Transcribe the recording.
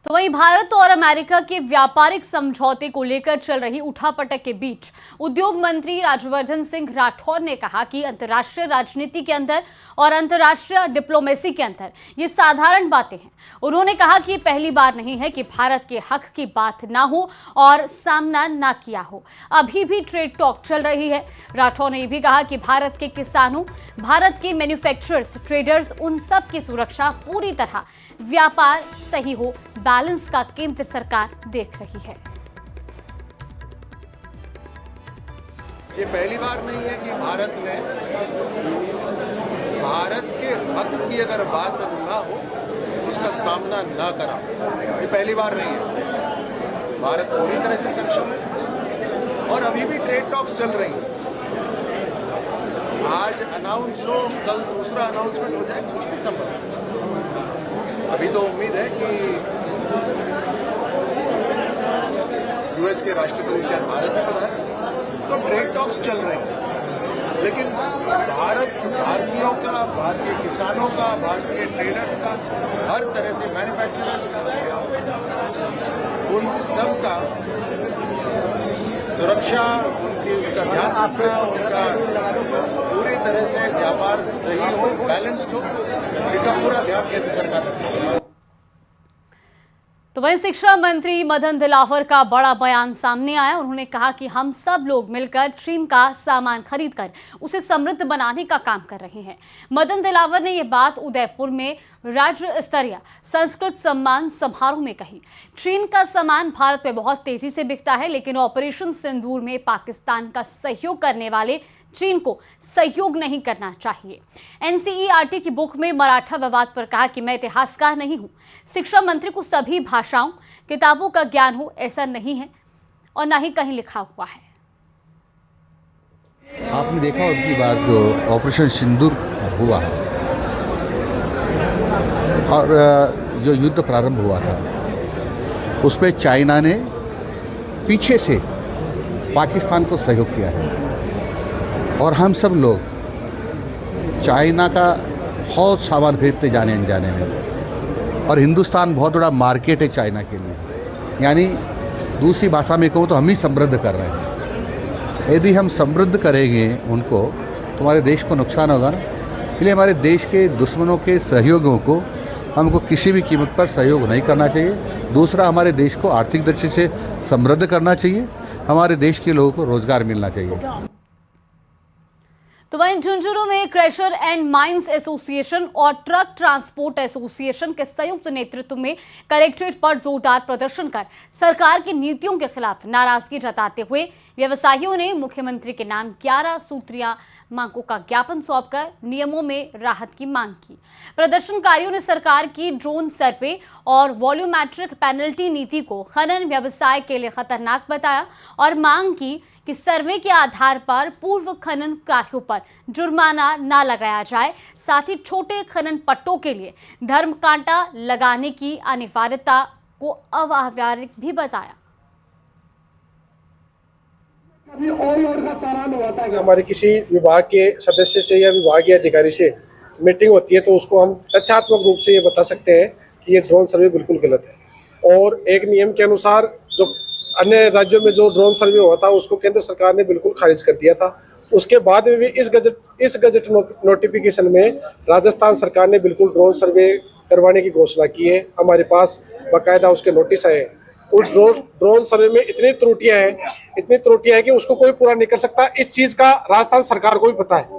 तो वहीं भारत और अमेरिका के व्यापारिक समझौते को लेकर चल रही उठापटक के बीच उद्योग मंत्री राज्यवर्धन सिंह राठौर ने कहा कि अंतर्राष्ट्रीय राजनीति के अंदर और अंतर्राष्ट्रीय डिप्लोमेसी के अंदर ये साधारण बातें हैं। उन्होंने कहा कि पहली बार नहीं है कि भारत के हक की बात ना हो और सामना ना किया हो। अभी भी ट्रेड टॉक चल रही है। राठौर ने यह भी कहा कि भारत के किसानों, भारत के मैन्युफैक्चरर्स, ट्रेडर्स, उन सब की सुरक्षा पूरी तरह, व्यापार सही हो, बैलेंस का केंद्र सरकार देख रही है। ये पहली बार नहीं है कि भारत ने भारत के हक की अगर बात ना हो उसका सामना ना करा। ये पहली बार नहीं है। भारत पूरी तरह से सक्षम है और अभी भी ट्रेड टॉक्स चल रही हैं। आज अनाउंस हो, कल दूसरा अनाउंसमेंट हो जाए, कुछ भी संभव है। अभी तो उम्मीद है कि यूएस के राष्ट्रपति शायद भारत में पधारे, तो ट्रेड टॉक्स चल रहे हैं। लेकिन भारतीयों का, भारतीय किसानों का, भारतीय ट्रेडर्स का, हर तरह से मैन्युफैक्चरर्स का, उन सब का सुरक्षा, उनका ध्यान रखना, उनका पूरी तरह से व्यापार सही हो, बैलेंस्ड हो, इसका पूरा ध्यान केंद्र सरकार ने। तो वहीं शिक्षा मंत्री मदन दिलावर का बड़ा बयान सामने आया। उन्होंने कहा कि हम सब लोग मिलकर चीन का सामान खरीदकर उसे समृद्ध बनाने का काम कर रहे हैं। मदन दिलावर ने यह बात उदयपुर में राज्य स्तरीय संस्कृत सम्मान समारोह में कही। चीन का सामान भारत में बहुत तेजी से बिकता है, लेकिन ऑपरेशन सिंदूर में पाकिस्तान का सहयोग करने वाले चीन को सहयोग नहीं करना चाहिए। एनसीईआरटी की बुक में मराठा विवाद पर कहा कि मैं इतिहासकार नहीं हूं। शिक्षा मंत्री को सभी भाषाओं, किताबों का ज्ञान हो, ऐसा नहीं है और ना ही कहीं लिखा हुआ है। आपने देखा उनकी बात, जो ऑपरेशन सिंदूर हुआ और जो युद्ध प्रारंभ हुआ था, उसमें चाइना ने पीछे से पाकिस्तान को सहयोग किया है और हम सब लोग चाइना का बहुत सामान खरीदते जाने अनजाने में, और हिंदुस्तान बहुत बड़ा मार्केट है चाइना के लिए। यानी दूसरी भाषा में कहूँ तो हम ही समृद्ध कर रहे हैं। यदि हम समृद्ध करेंगे उनको तो हमारे देश को नुकसान होगा ना। इसलिए हमारे देश के दुश्मनों के सहयोगों को हमको किसी भी कीमत पर सहयोग नहीं करना चाहिए। दूसरा, हमारे देश को आर्थिक दृष्टि से समृद्ध करना चाहिए। हमारे देश के लोगों को रोजगार मिलना चाहिए। तो वहीं झुंझुनू में क्रशर एंड माइंस एसोसिएशन और ट्रक ट्रांसपोर्ट एसोसिएशन के संयुक्त नेतृत्व में कलेक्ट्रेट पर जोरदार प्रदर्शन कर सरकार की नीतियों के खिलाफ नाराजगी जताते हुए व्यवसायियों ने मुख्यमंत्री के नाम 11 सूत्रीय मांगों का ज्ञापन सौंपकर नियमों में राहत की मांग की। प्रदर्शनकारियों ने सरकार की ड्रोन सर्वे और वॉल्यूमेट्रिक पेनल्टी नीति को खनन व्यवसाय के लिए खतरनाक बताया और मांग की कि सर्वे के आधार पर पूर्व खनन कार्यों पर जुर्माना न लगाया जाए। साथ ही छोटे खनन पट्टों के लिए धर्म कांटा लगाने की अनिवार्यता को अव्यावहारिक भी बताया। हमारे किसी विभाग के सदस्य से या विभागीय अधिकारी से मीटिंग होती है तो उसको हम तथ्यात्मक रूप से ये बता सकते हैं कि ये ड्रोन सर्वे बिल्कुल गलत है। और एक नियम के अनुसार जो अन्य राज्यों में जो ड्रोन सर्वे हुआ था उसको केंद्र सरकार ने बिल्कुल खारिज कर दिया था। उसके बाद में भी इस गजट नोटिफिकेशन में राजस्थान सरकार ने बिल्कुल ड्रोन सर्वे करवाने की घोषणा की है। हमारे पास बाकायदा उसके नोटिस आए हैं। उस ड्रोन सर्वे में इतनी त्रुटियां हैं कि उसको कोई पूरा नहीं कर सकता। इस चीज का राजस्थान सरकार को भी पता है।